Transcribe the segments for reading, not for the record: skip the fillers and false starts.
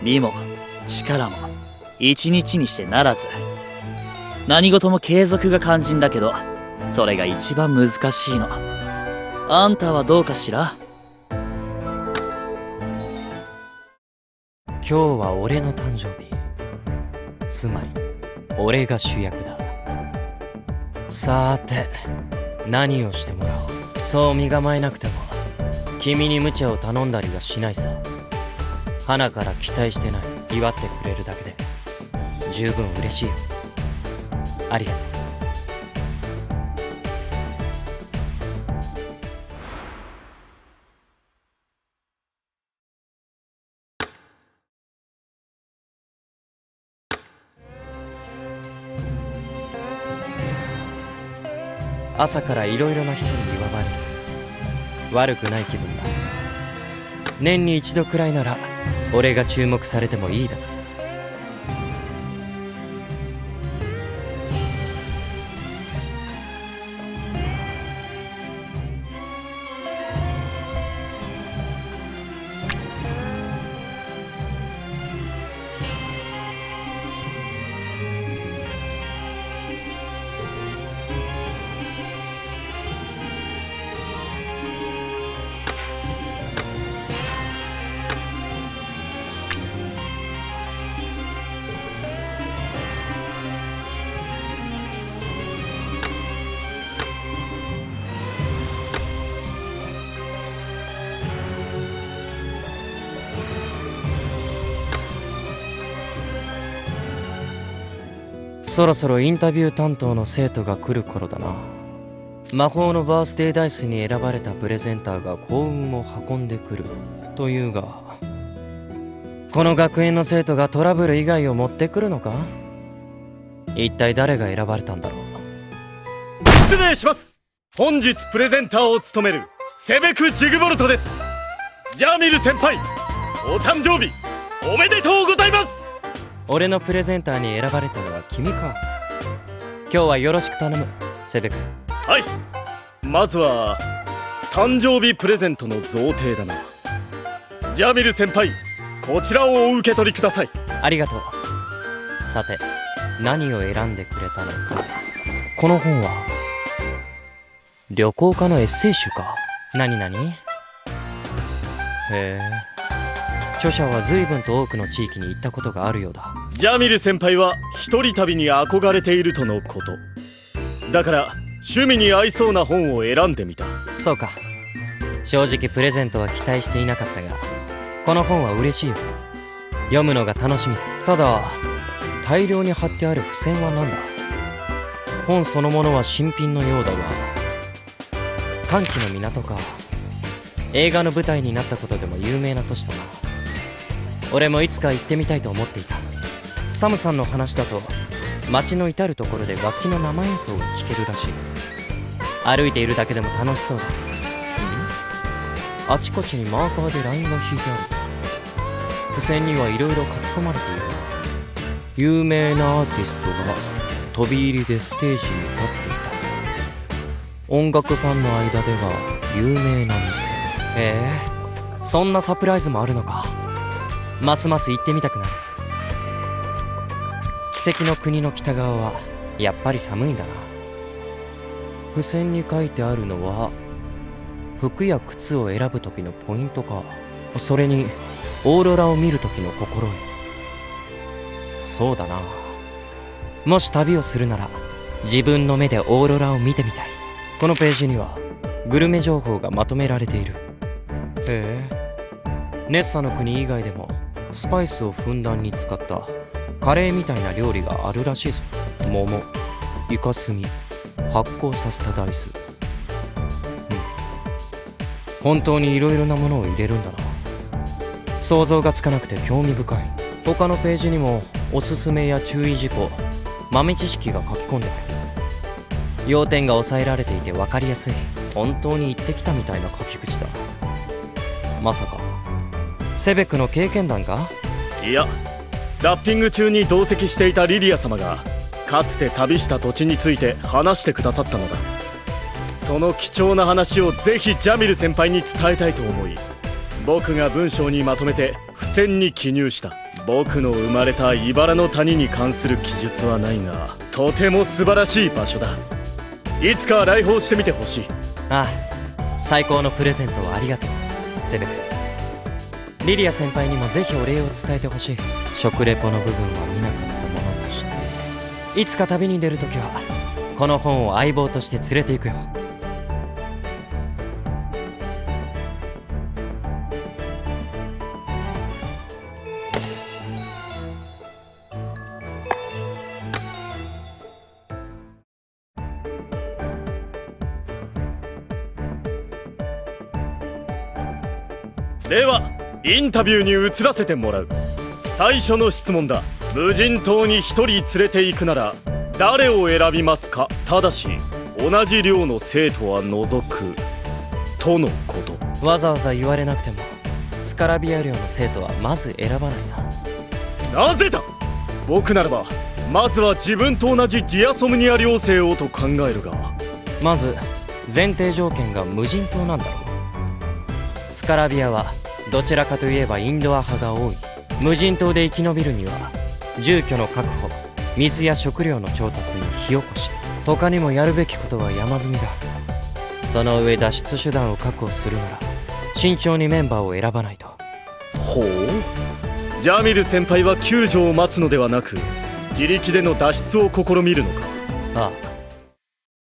美も力も一日にしてならず、何事も継続が肝心だけど、それが一番難しいの。あんたはどうかしら？今日は俺の誕生日。つまり俺が主役だ。さーて何をしてもらおう。そう身構えなくても君に無茶を頼んだりはしないさ。花から期待してない。祝ってくれるだけで十分嬉しいよ。ありがとう。朝からいろいろな人に祝われる。悪くない気分だ。年に一度くらいなら俺が注目されてもいいだろう。そろそろインタビュー担当の生徒が来る頃だな。魔法のバースデーダイスに選ばれたプレゼンターが幸運を運んでくるというが、この学園の生徒がトラブル以外を持ってくるのか？一体誰が選ばれたんだろう。失礼します。本日プレゼンターを務めるセベク・ジグボルトです。ジャーミル先輩、お誕生日おめでとうございます。俺のプレゼンターに選ばれたのは君か。今日はよろしく頼む、セベク。はい、まずは誕生日プレゼントの贈呈だな。ジャミル先輩、こちらをお受け取りください。ありがとう。さて何を選んでくれたのか。この本は旅行家のエッセイ集か。何々？へえ、著者は随分と多くの地域に行ったことがあるようだ。ジャミル先輩は一人旅に憧れているとのことだから、趣味に合いそうな本を選んでみた。そうか。正直プレゼントは期待していなかったが、この本は嬉しいよ。読むのが楽しみ。ただ大量に貼ってある付箋は何だ。本そのものは新品のようだが、歓喜の港か。映画の舞台になったことでも有名な都市だな。俺もいつか行ってみたいと思っていた。サムさんの話だと街の至る所で楽器の生演奏が聴けるらしい。歩いているだけでも楽しそうだ。あちこちにマーカーでラインが引いてある。付箋にはいろいろ書き込まれている。有名なアーティストが飛び入りでステージに立っていた。音楽ファンの間では有名な店。へえ、そんなサプライズもあるのか。ますます行ってみたくなる。奇跡の国の北側はやっぱり寒いんだな。付箋に書いてあるのは服や靴を選ぶ時のポイントか。それにオーロラを見る時の心得。そうだな。もし旅をするなら自分の目でオーロラを見てみたい。このページにはグルメ情報がまとめられている。へえ、ネッサの国以外でもスパイスをふんだんに使ったカレーみたいな料理があるらしいぞ。桃、イカスミ、発酵させた大豆。本当にいろいろなものを入れるんだな。想像がつかなくて興味深い。他のページにもおすすめや注意事項、豆知識が書き込んである。要点が抑えられていて分かりやすい。本当に行ってきたみたいな書き口だ。まさかセベクの経験談か？いや、ラッピング中に同席していたリリア様がかつて旅した土地について話してくださったのだ。その貴重な話をぜひジャミル先輩に伝えたいと思い、僕が文章にまとめて付戦に記入した。僕の生まれた茨の谷に関する記述はないが、とても素晴らしい場所だ。いつか来訪してみてほしい。ああ、最高のプレゼントをありがとうセベク。リリア先輩にもぜひお礼を伝えてほしい。食レポの部分は見なかったものとして、いつか旅に出るときはこの本を相棒として連れて行くよ。ではインタビューに移らせてもらう。最初の質問だ。無人島に一人連れて行くなら誰を選びますか。ただし同じ寮の生徒は除くとのこと。わざわざ言われなくてもスカラビア寮の生徒はまず選ばないな。なぜだ。僕ならばまずは自分と同じディアソムニア寮生をと考えるが、まず前提条件が無人島なんだろう。スカラビアはどちらかといえばインドア派が多い。無人島で生き延びるには住居の確保、水や食料の調達に火起こし、他にもやるべきことは山積みだ。その上脱出手段を確保するなら慎重にメンバーを選ばないと。ほう。ジャミル先輩は救助を待つのではなく自力での脱出を試みるのか。ああ、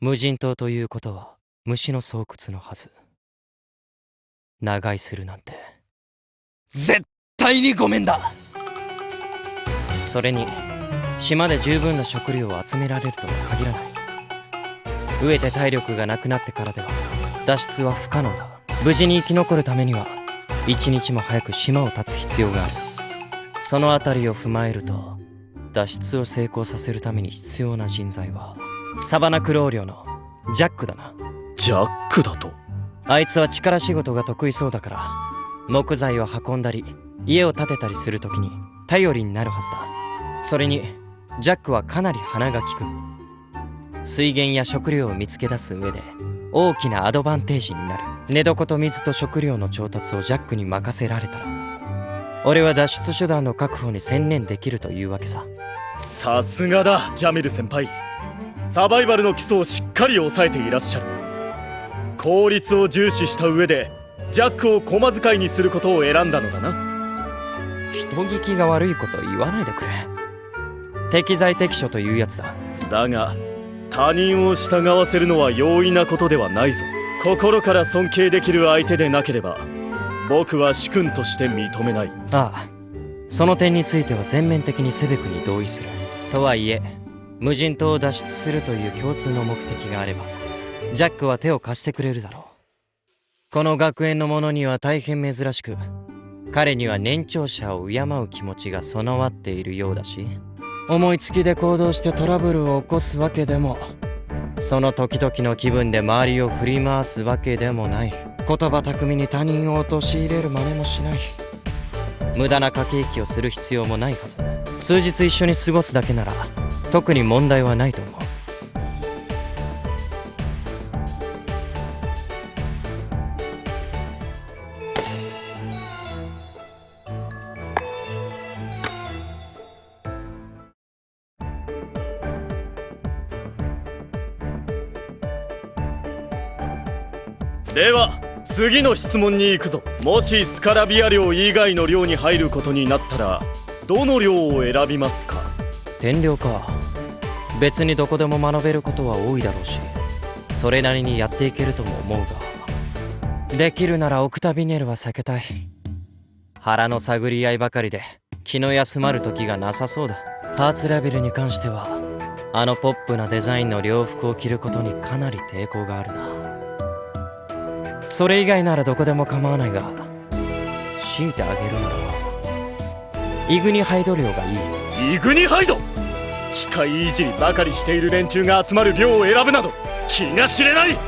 無人島ということは虫の巣窟のはず。長居するなんて絶対にごめんだ。それに島で十分な食料を集められるとは限らない。飢えて体力がなくなってからでは脱出は不可能だ。無事に生き残るためには一日も早く島を立つ必要がある。そのあたりを踏まえると脱出を成功させるために必要な人材はサバナクロー領のジャックだな。ジャックだと。あいつは力仕事が得意そうだから木材を運んだり家を建てたりするときに頼りになるはずだ。それにジャックはかなり鼻が利く。水源や食料を見つけ出す上で大きなアドバンテージになる。寝床と水と食料の調達をジャックに任せられたら俺は脱出手段の確保に専念できるというわけさ。さすがだジャミル先輩。サバイバルの基礎をしっかり抑えていらっしゃる。効率を重視した上でジャックを駒使いにすることを選んだのだな。人聞きが悪いこと言わないでくれ。適材適所というやつだ。だが他人を従わせるのは容易なことではないぞ。心から尊敬できる相手でなければ僕は主君として認めない。ああ、その点については全面的にセベクに同意する。とはいえ無人島を脱出するという共通の目的があればジャックは手を貸してくれるだろう。この学園の者には大変珍しく彼には年長者を敬う気持ちが備わっているようだし、思いつきで行動してトラブルを起こすわけでもその時々の気分で周りを振り回すわけでもない。言葉巧みに他人を陥れる真似もしない。無駄な駆け引きをする必要もないはず。数日一緒に過ごすだけなら特に問題はないと思う。では次の質問に行くぞ。もしスカラビア寮以外の寮に入ることになったらどの寮を選びますか。天領か。別にどこでも学べることは多いだろうしそれなりにやっていけるとも思うが、できるならオクタビネルは避けたい。腹の探り合いばかりで気の休まる時がなさそうだ。パーツレベルに関してはあのポップなデザインの洋服を着ることにかなり抵抗があるな。それ以外ならどこでも構わないが強いてあげるならイグニハイド寮がいい。イグニハイド。機械いじりばかりしている連中が集まる寮を選ぶなど気が知れない。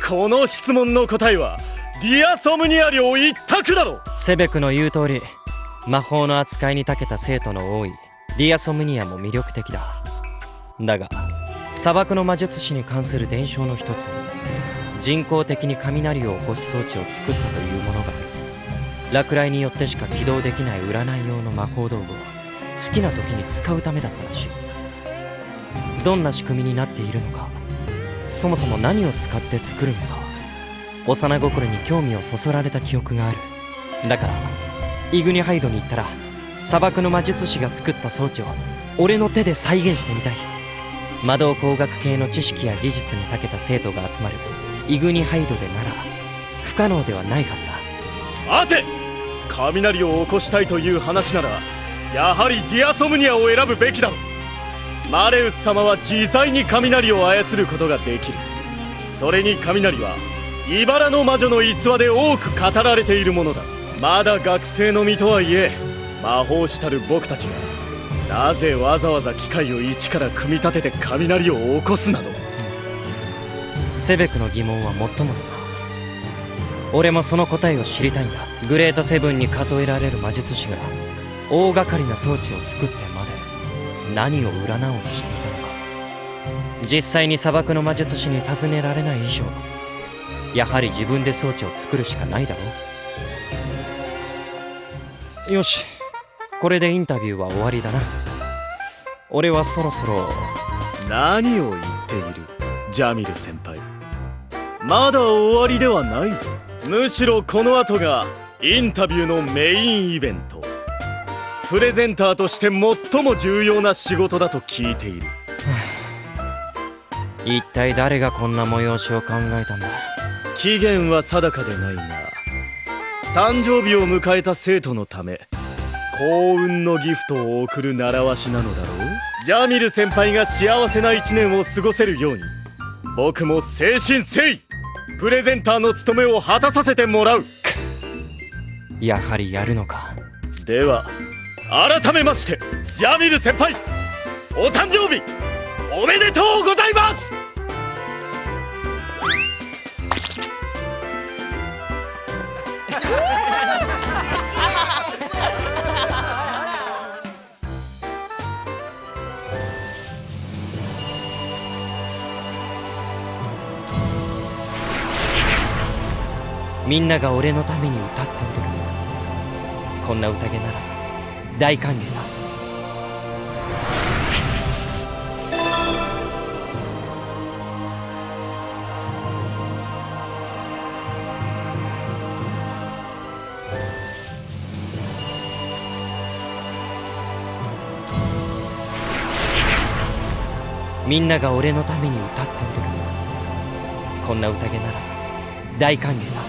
この質問の答えはディアソムニア寮一択だろ。セベクの言う通り魔法の扱いに長けた生徒の多いディアソムニアも魅力的だ。だが砂漠の魔術師に関する伝承の一つに人工的に雷を起こす装置を作ったというものがある。落雷によってしか起動できない占い用の魔法道具を好きな時に使うためだったらしい。どんな仕組みになっているのか、そもそも何を使って作るのか、幼心に興味をそそられた記憶がある。だからイグニハイドに行ったら砂漠の魔術師が作った装置を俺の手で再現してみたい。魔導工学系の知識や技術に長けた生徒が集まるイグニハイドでなら不可能ではないはずだ。待て、雷を起こしたいという話ならやはりディアソムニアを選ぶべきだろう。マレウス様は自在に雷を操ることができる。それに雷は茨の魔女の逸話で多く語られているものだ。まだ学生の身とはいえ魔法師たる僕たちがなぜわざわざ機械を一から組み立てて雷を起こすなど。セベクの疑問はもっともだな。俺もその答えを知りたいんだ。グレートセブンに数えられる魔術師が大掛かりな装置を作ってまで何を占おうとしていたのか。実際に砂漠の魔術師に尋ねられない以上、やはり自分で装置を作るしかないだろう。よし、これでインタビューは終わりだな。俺はそろそろ。何を言っているジャミル先輩、まだ終わりではないぞ。むしろこの後がインタビューのメインイベント。プレゼンターとして最も重要な仕事だと聞いている。一体誰がこんな催しを考えたんだ。期限は定かでないが、誕生日を迎えた生徒のため幸運のギフトを贈る習わしなのだろう。ジャミル先輩が幸せな一年を過ごせるように、僕も誠心誠意プレゼンターの務めを果たさせてもらう。やはりやるのか。では改めましてジャミル先輩、お誕生日おめでとうございます。みんなが俺のために歌って踊る。こんな宴なら大歓迎だ。みんなが俺のために歌って踊る。こんな宴なら大歓迎だ。